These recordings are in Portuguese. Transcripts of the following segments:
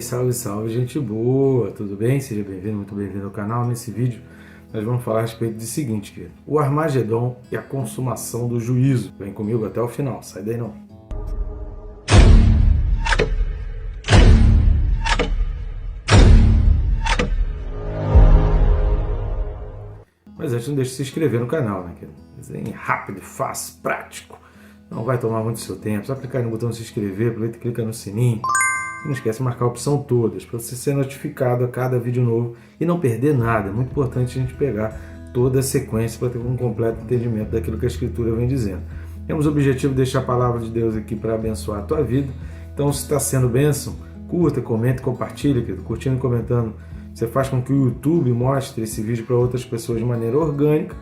Salve, salve, gente boa, tudo bem? Seja bem-vindo, muito bem-vindo ao canal. Nesse vídeo nós vamos falar a respeito do seguinte, querido: o Armagedon e a consumação do juízo. Vem comigo até o final, sai daí não. Mas antes, não deixe de se inscrever no canal, né, querido? Desenho rápido, fácil, prático. Não vai tomar muito seu tempo, só clicar no botão de se inscrever, aproveita e clica no sininho. E não esquece de marcar a opção todas, para você ser notificado a cada vídeo novo e não perder nada. É muito importante a gente pegar toda a sequência para ter um completo entendimento daquilo que a Escritura vem dizendo. Temos o objetivo de deixar a palavra de Deus aqui para abençoar a tua vida. Então, se está sendo bênção, curta, comente, compartilha, querido. Curtindo e comentando, você faz com que o YouTube mostre esse vídeo para outras pessoas de maneira orgânica,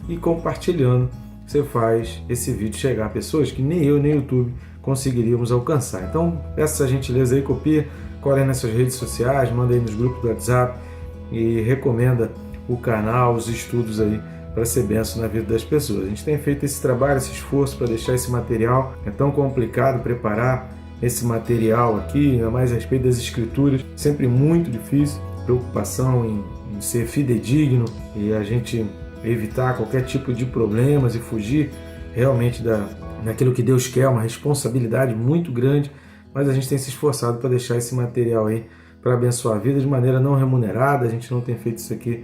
e compartilhando, você faz esse vídeo chegar a pessoas que nem eu nem o YouTube conseguiríamos alcançar. Então, peça essa gentileza aí, copia, cola aí nas suas redes sociais, manda aí nos grupos do WhatsApp e recomenda o canal, os estudos aí, para ser bênção na vida das pessoas. A gente tem feito esse trabalho, esse esforço para deixar esse material. É tão complicado preparar esse material aqui, ainda mais a respeito das Escrituras, sempre muito difícil. Preocupação em ser fidedigno e a gente evitar qualquer tipo de problemas e fugir realmente daquilo que Deus quer, uma responsabilidade muito grande, mas a gente tem se esforçado para deixar esse material aí para abençoar a vida de maneira não remunerada. A gente não tem feito isso aqui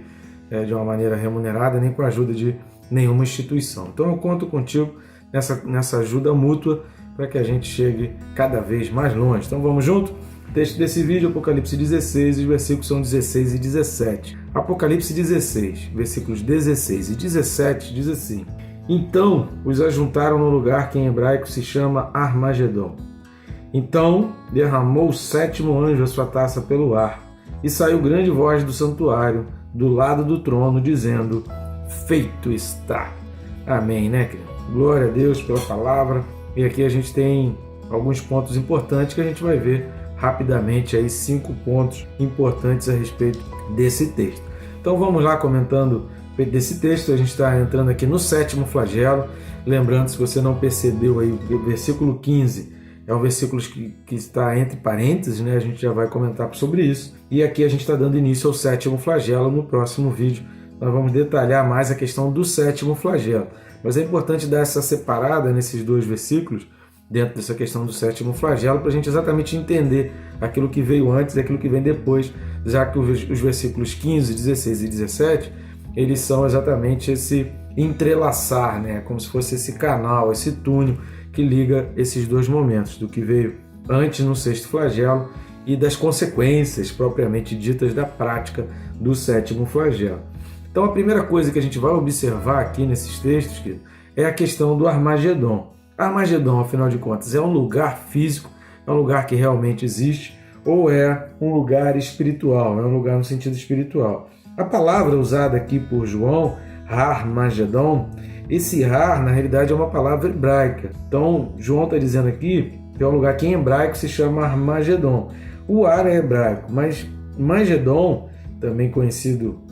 de uma maneira remunerada, nem com a ajuda de nenhuma instituição. Então eu conto contigo nessa ajuda mútua para que a gente chegue cada vez mais longe. Então vamos junto? O texto desse vídeo, Apocalipse 16, os versículos são 16 e 17. Apocalipse 16, versículos 16 e 17, diz assim: Então os ajuntaram no lugar que em hebraico se chama Armagedon. Então derramou o sétimo anjo a sua taça pelo ar, e saiu grande voz do santuário, do lado do trono, dizendo: Feito está. Amém, né, querido? Glória a Deus pela palavra. E aqui a gente tem alguns pontos importantes que a gente vai ver rapidamente aí, 5 pontos importantes a respeito desse texto. Então vamos lá comentando desse texto. A gente está entrando aqui no sétimo flagelo. Lembrando, se você não percebeu aí, o versículo 15 é um versículo que está entre parênteses, né? A gente já vai comentar sobre isso. E aqui a gente está dando início ao sétimo flagelo. No próximo vídeo nós vamos detalhar mais a questão do sétimo flagelo. Mas é importante dar essa separada nesses dois versículos, dentro dessa questão do sétimo flagelo, para a gente exatamente entender aquilo que veio antes e aquilo que vem depois, já que os versículos 15, 16 e 17, eles são exatamente esse entrelaçar, né? Como se fosse esse canal, esse túnel que liga esses dois momentos, do que veio antes no sexto flagelo e das consequências propriamente ditas da prática do sétimo flagelo. Então a primeira coisa que a gente vai observar aqui nesses textos, querido, é a questão do Armagedon. Armagedon, afinal de contas, é um lugar físico, é um lugar que realmente existe, ou é um lugar espiritual, é um lugar no sentido espiritual? A palavra usada aqui por João, Armagedon, esse Har, na realidade, é uma palavra hebraica. Então, João está dizendo aqui que é um lugar que em hebraico se chama Armagedon. O Ar é hebraico, mas Magedon, também conhecido,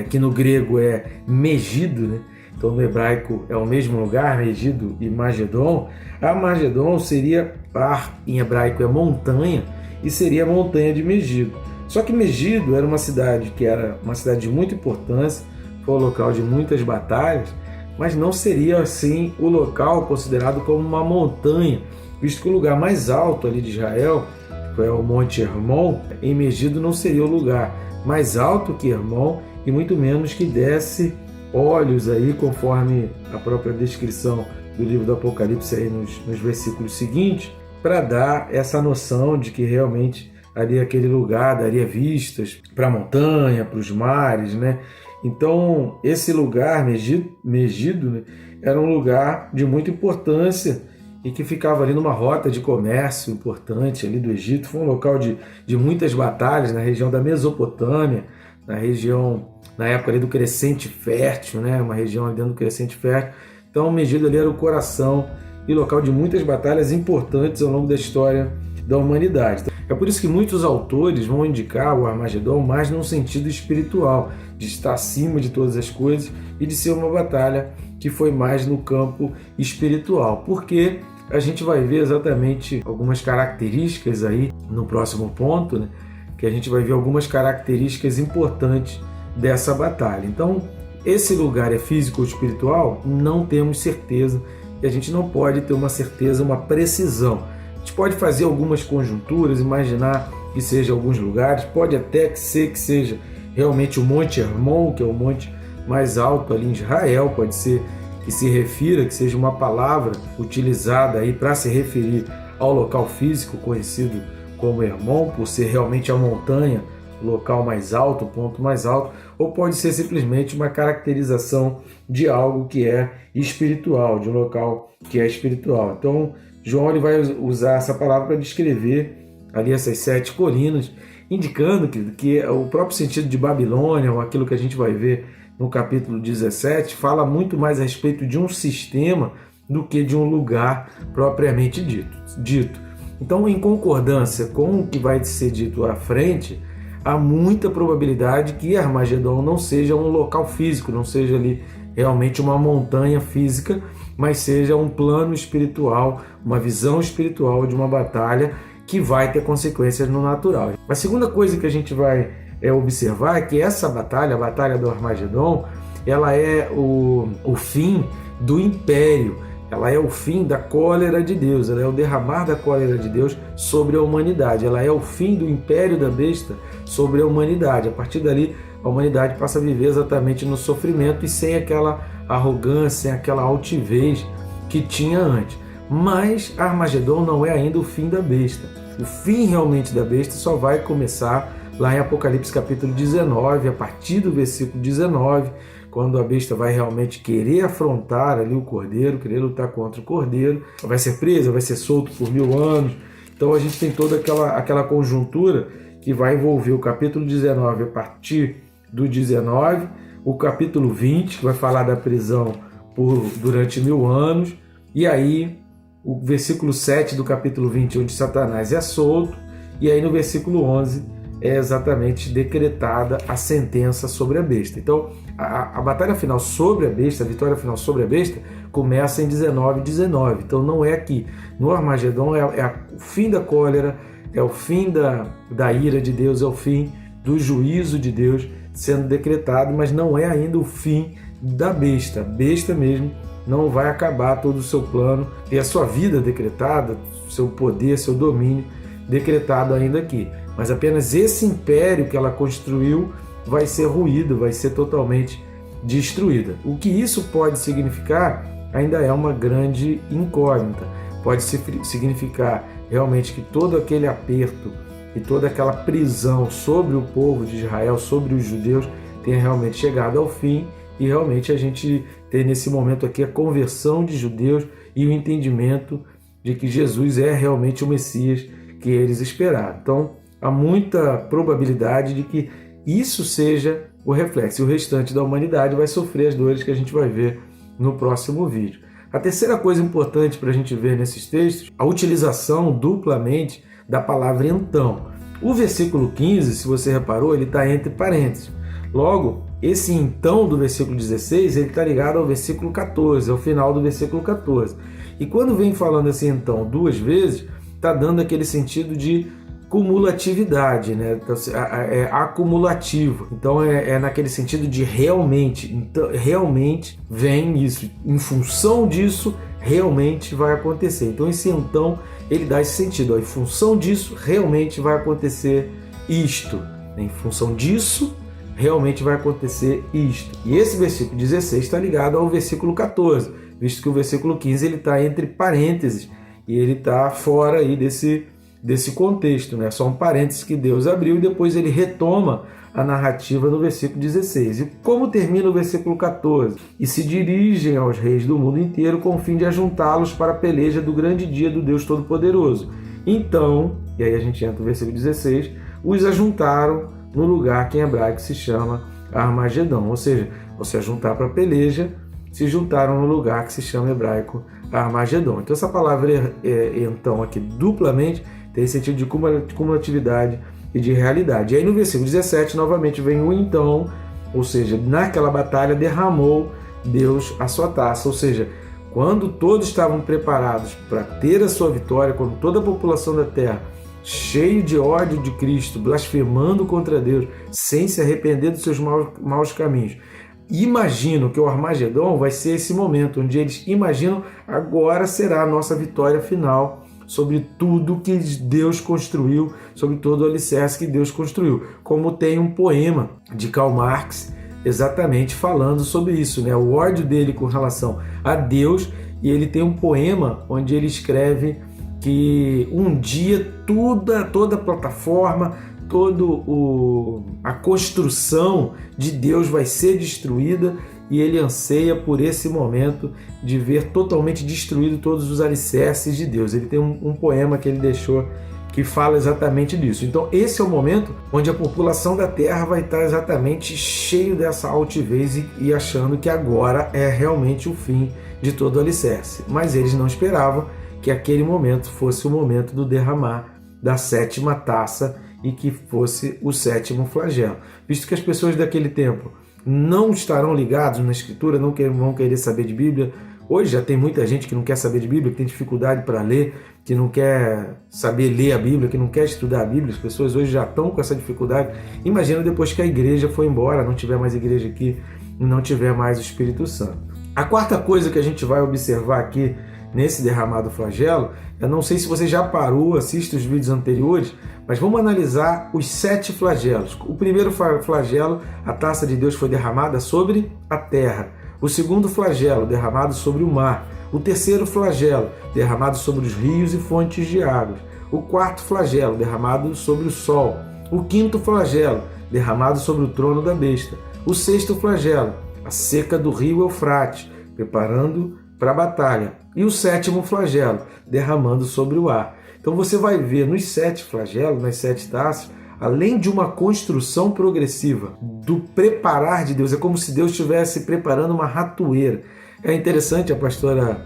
que no grego é Megido, né? Então no hebraico é o mesmo lugar, Megido e Magedon. Armagedon seria, Ar em hebraico é montanha, e seria a montanha de Megido. Só que Megido era uma cidade que era uma cidade de muita importância, foi o local de muitas batalhas, mas não seria assim o local considerado como uma montanha, visto que o lugar mais alto ali de Israel, que é o Monte Hermon, em Megido não seria o lugar mais alto que Hermon, e muito menos que desse olhos aí, conforme a própria descrição do livro do Apocalipse aí nos versículos seguintes, para dar essa noção de que realmente ali aquele lugar daria vistas para a montanha, para os mares, né? Então esse lugar, Megido, né, era um lugar de muita importância e que ficava ali numa rota de comércio importante ali do Egito. Foi um local de muitas batalhas na região da Mesopotâmia, na região, na época ali do Crescente Fértil, né? Uma região ali dentro do Crescente Fértil. Então Megido ali era o coração e local de muitas batalhas importantes ao longo da história da humanidade. É por isso que muitos autores vão indicar o Armagedon mais num sentido espiritual, de estar acima de todas as coisas e de ser uma batalha que foi mais no campo espiritual. Porque a gente vai ver exatamente algumas características aí no próximo ponto, né? Que a gente vai ver algumas características importantes dessa batalha. Então, esse lugar é físico ou espiritual? Não temos certeza, e a gente não pode ter uma certeza, uma precisão. A gente pode fazer algumas conjunturas, imaginar que seja alguns lugares, pode até que seja realmente o Monte Hermon, que é o monte mais alto ali em Israel, pode ser que se refira, que seja uma palavra utilizada aí para se referir ao local físico conhecido como Hermon, por ser realmente a montanha, o local mais alto, o ponto mais alto, ou pode ser simplesmente uma caracterização de algo que é espiritual, de um local que é espiritual. Então, João ele vai usar essa palavra para descrever ali essas 7 colinas, indicando que o próprio sentido de Babilônia, ou aquilo que a gente vai ver no capítulo 17, fala muito mais a respeito de um sistema do que de um lugar propriamente dito. Então, em concordância com o que vai ser dito à frente, há muita probabilidade que Armagedon não seja um local físico, não seja ali realmente uma montanha física, mas seja um plano espiritual, uma visão espiritual de uma batalha que vai ter consequências no natural. A segunda coisa que a gente vai observar é que essa batalha, a batalha do Armagedon, ela é o fim do império, ela é o fim da cólera de Deus, ela é o derramar da cólera de Deus sobre a humanidade, ela é o fim do império da besta sobre a humanidade. A partir dali, a humanidade passa a viver exatamente no sofrimento e sem aquela arrogância, sem aquela altivez que tinha antes. Mas Armagedon não é ainda o fim da besta. O fim realmente da besta só vai começar lá em Apocalipse capítulo 19, a partir do versículo 19, quando a besta vai realmente querer afrontar ali o cordeiro, querer lutar contra o cordeiro, vai ser presa, vai ser solto por 1000 anos. Então a gente tem toda aquela conjuntura que vai envolver o capítulo 19 a partir do 19, o capítulo 20, que vai falar da prisão durante 1000 anos, e aí o versículo 7 do capítulo 20, onde Satanás é solto, e aí no versículo 11 é exatamente decretada a sentença sobre a besta. Então, a batalha final sobre a besta, a vitória final sobre a besta, começa em 19:19. Então, não é aqui. No Armagedon é o fim da cólera, é o fim da ira de Deus, é o fim do juízo de Deus sendo decretado, mas não é ainda o fim da besta. A besta mesmo não vai acabar todo o seu plano e a sua vida decretada, seu poder, seu domínio decretado ainda aqui. Mas apenas esse império que ela construiu vai ser ruído, vai ser totalmente destruída. O que isso pode significar ainda é uma grande incógnita. Pode significar realmente que todo aquele aperto e toda aquela prisão sobre o povo de Israel, sobre os judeus, tenha realmente chegado ao fim e realmente a gente ter nesse momento aqui a conversão de judeus e o entendimento de que Jesus é realmente o Messias que eles esperaram. Então, há muita probabilidade de que isso seja o reflexo. E o restante da humanidade vai sofrer as dores que a gente vai ver no próximo vídeo. A terceira coisa importante para a gente ver nesses textos, a utilização duplamente da palavra então. O versículo 15, se você reparou, ele está entre parênteses. Logo, esse então do versículo 16, ele está ligado ao versículo 14, ao final do versículo 14. E quando vem falando assim então 2 vezes, está dando aquele sentido de cumulatividade, né? É acumulativo. Então é naquele sentido de realmente. Então, realmente vem isso. Em função disso, realmente vai acontecer. Então esse então, ele dá esse sentido. Ó, em função disso, realmente vai acontecer isto. Em função disso, realmente vai acontecer isto. E esse versículo 16 está ligado ao versículo 14, visto que o versículo 15 ele está entre parênteses e ele está fora aí desse contexto, né? Só um parênteses que Deus abriu e depois ele retoma a narrativa no versículo 16. E como termina o versículo 14? E se dirigem aos reis do mundo inteiro com o fim de ajuntá-los para a peleja do grande dia do Deus Todo-Poderoso. Então, e aí a gente entra no versículo 16, os ajuntaram no lugar que em hebraico se chama Armagedon. Ou seja, ao se ajuntar para a peleja, se juntaram no lugar que se chama em hebraico Armagedon. Então essa palavra então aqui duplamente tem sentido de cumulatividade e de realidade. E aí no versículo 17 novamente vem o então, ou seja, naquela batalha derramou Deus a sua taça, ou seja, quando todos estavam preparados para ter a sua vitória, quando toda a população da terra, cheio de ódio de Cristo, blasfemando contra Deus, sem se arrepender dos seus maus caminhos, imaginam que o Armagedon vai ser esse momento onde eles imaginam agora será a nossa vitória final sobre tudo que Deus construiu, sobre todo o alicerce que Deus construiu. Como tem um poema de Karl Marx exatamente falando sobre isso, né? O ódio dele com relação a Deus, e ele tem um poema onde ele escreve que um dia toda a plataforma, a construção de Deus vai ser destruída, e ele anseia por esse momento de ver totalmente destruído todos os alicerces de Deus. Ele tem um poema que ele deixou que fala exatamente disso. Então esse é o momento onde a população da Terra vai estar exatamente cheio dessa altivez e achando que agora é realmente o fim de todo o alicerce. Mas eles não esperavam que aquele momento fosse o momento do derramar da 7ª taça e que fosse o 7º flagelo. Visto que as pessoas daquele tempo não estarão ligados na Escritura, não vão querer saber de Bíblia. Hoje já tem muita gente que não quer saber de Bíblia, que tem dificuldade para ler, que não quer saber ler a Bíblia, que não quer estudar a Bíblia. As pessoas hoje já estão com essa dificuldade. Imagina depois que a igreja foi embora, não tiver mais igreja aqui, não tiver mais o Espírito Santo. A quarta coisa que a gente vai observar aqui nesse derramado flagelo, eu não sei se você já parou, assiste os vídeos anteriores, mas vamos analisar os 7 flagelos. O primeiro flagelo, a taça de Deus foi derramada sobre a terra. O segundo flagelo, derramado sobre o mar. O terceiro flagelo, derramado sobre os rios e fontes de águas. O quarto flagelo, derramado sobre o sol. O quinto flagelo, derramado sobre o trono da besta. O sexto flagelo, a seca do rio Eufrates, preparando para a batalha. E o 7º flagelo, derramando sobre o ar. Então você vai ver nos 7 flagelos, nas 7 taças, além de uma construção progressiva, do preparar de Deus, é como se Deus estivesse preparando uma ratoeira. É interessante, a pastora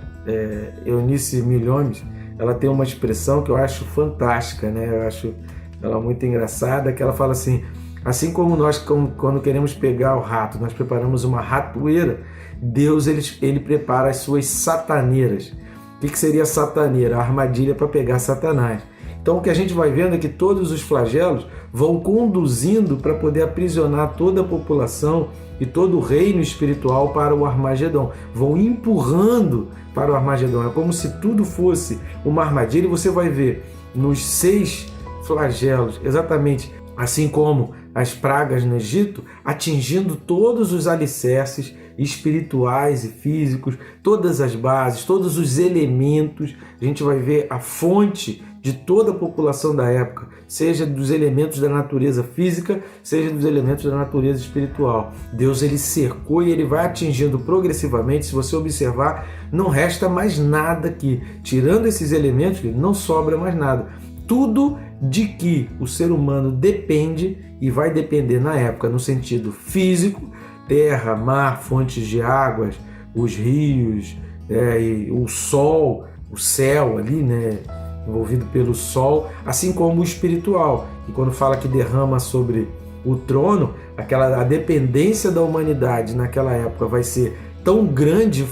Eunice Milhomes, ela tem uma expressão que eu acho fantástica, né? Eu acho ela muito engraçada, que ela fala assim como nós, quando queremos pegar o rato, nós preparamos uma ratoeira, Deus ele prepara as suas sataneiras. O que seria a sataneira? A armadilha para pegar Satanás. Então o que a gente vai vendo é que todos os flagelos vão conduzindo para poder aprisionar toda a população e todo o reino espiritual para o Armagedon. Vão empurrando para o Armagedon. É como se tudo fosse uma armadilha, e você vai ver nos 6 flagelos, exatamente assim como as pragas no Egito, atingindo todos os alicerces espirituais e físicos, todas as bases, todos os elementos. A gente vai ver a fonte de toda a população da época, seja dos elementos da natureza física, seja dos elementos da natureza espiritual. Deus ele cercou e ele vai atingindo progressivamente. Se você observar, não resta mais nada aqui. Tirando esses elementos, não sobra mais nada. Tudo de que o ser humano depende e vai depender na época no sentido físico, terra, mar, fontes de águas, os rios, e o sol, o céu ali, né, envolvido pelo sol, assim como o espiritual. E quando fala que derrama sobre o trono, a dependência da humanidade naquela época vai ser tão grande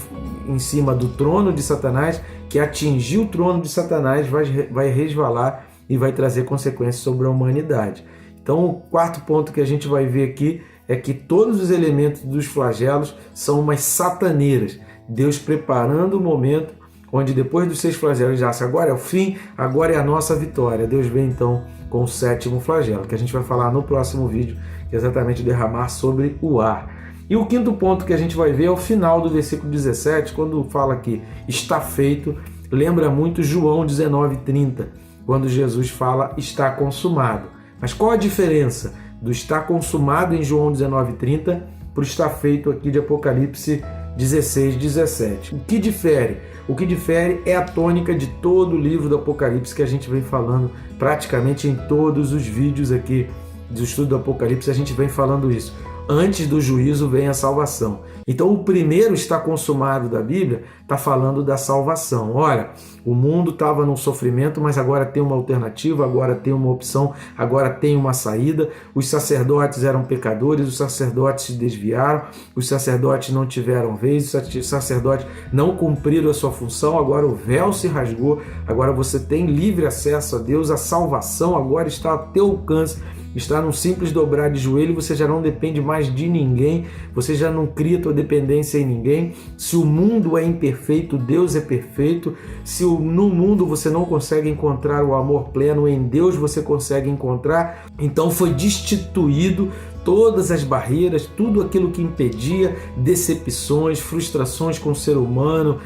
em cima do trono de Satanás, que atingir o trono de Satanás vai resvalar e vai trazer consequências sobre a humanidade. Então o quarto ponto que a gente vai ver aqui é que todos os elementos dos flagelos são umas sataneiras. Deus preparando o momento onde depois dos 6 flagelos já agora é o fim, agora é a nossa vitória. Deus vem então com o 7º flagelo, que a gente vai falar no próximo vídeo, que é exatamente derramar sobre o ar. E o quinto ponto que a gente vai ver é o final do versículo 17, quando fala que está feito, lembra muito João 19:30, quando Jesus fala está consumado. Mas qual a diferença do está consumado em João 19:30 para o está feito aqui de Apocalipse 16:17? O que difere? O que difere é a tônica de todo o livro do Apocalipse, que a gente vem falando praticamente em todos os vídeos aqui do estudo do Apocalipse, a gente vem falando isso. antes do juízo vem a salvação. Então o primeiro está consumado da Bíblia está falando da salvação. Olha, o mundo estava num sofrimento, mas agora tem uma alternativa, agora tem uma opção, agora tem uma saída. Os sacerdotes eram pecadores, os sacerdotes se desviaram, os sacerdotes não tiveram vez, os sacerdotes não cumpriram a sua função, agora o véu se rasgou, agora você tem livre acesso a Deus, a salvação agora está ao teu alcance. Está num simples dobrar de joelho, você já não depende mais de ninguém, você já não cria tua dependência em ninguém. Se o mundo é imperfeito, Deus é perfeito. Se no mundo você não consegue encontrar o amor pleno, em Deus você consegue encontrar. Então foi destituído todas as barreiras, tudo aquilo que impedia, decepções, frustrações com o ser humano,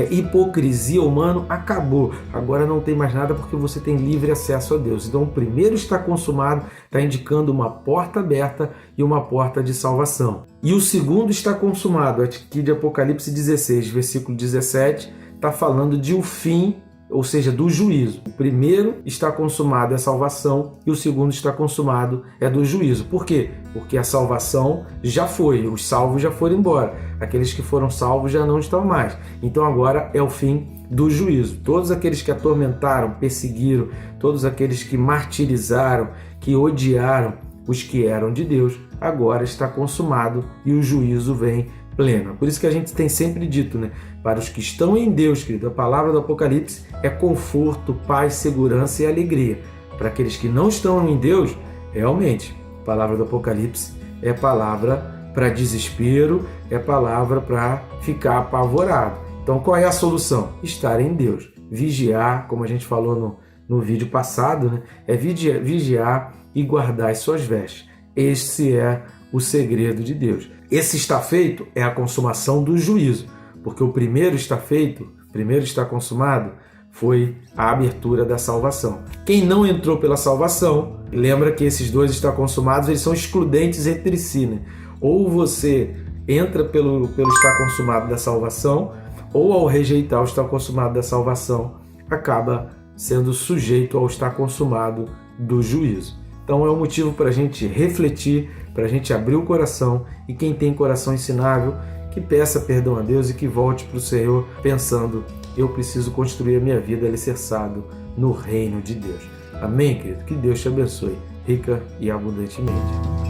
hipocrisia humana, acabou. Agora não tem mais nada porque você tem livre acesso a Deus. Então o primeiro está consumado, está indicando uma porta aberta e uma porta de salvação. E o segundo está consumado, aqui de Apocalipse 16, versículo 17, está falando de o fim, ou seja, do juízo. O primeiro está consumado é a salvação e o segundo está consumado é do juízo. Por quê? Porque a salvação já foi, os salvos já foram embora. Aqueles que foram salvos já não estão mais. Então agora é o fim do juízo. Todos aqueles que atormentaram, perseguiram, todos aqueles que martirizaram, que odiaram os que eram de Deus, agora está consumado e o juízo vem pleno. Por isso que a gente tem sempre dito, né? Para os que estão em Deus, querido, a palavra do Apocalipse é conforto, paz, segurança e alegria. Para aqueles que não estão em Deus, realmente, a palavra do Apocalipse é palavra para desespero, é palavra para ficar apavorado. Então, qual é a solução? Estar em Deus. Vigiar, como a gente falou no vídeo passado, né? É vigiar e guardar as suas vestes. Esse é o segredo de Deus. Esse está feito é a consumação do juízo, porque o primeiro está feito, o primeiro está consumado, foi a abertura da salvação. Quem não entrou pela salvação, lembra que esses dois estão consumados, eles são excludentes entre si, né? Ou você entra pelo estar consumado da salvação, ou ao rejeitar o estar consumado da salvação, acaba sendo sujeito ao estar consumado do juízo. Então é um motivo para a gente refletir, para a gente abrir o coração, e quem tem coração ensinável, que peça perdão a Deus e que volte para o Senhor pensando: eu preciso construir a minha vida alicerçado no reino de Deus. Amém, querido? Que Deus te abençoe, rica e abundantemente.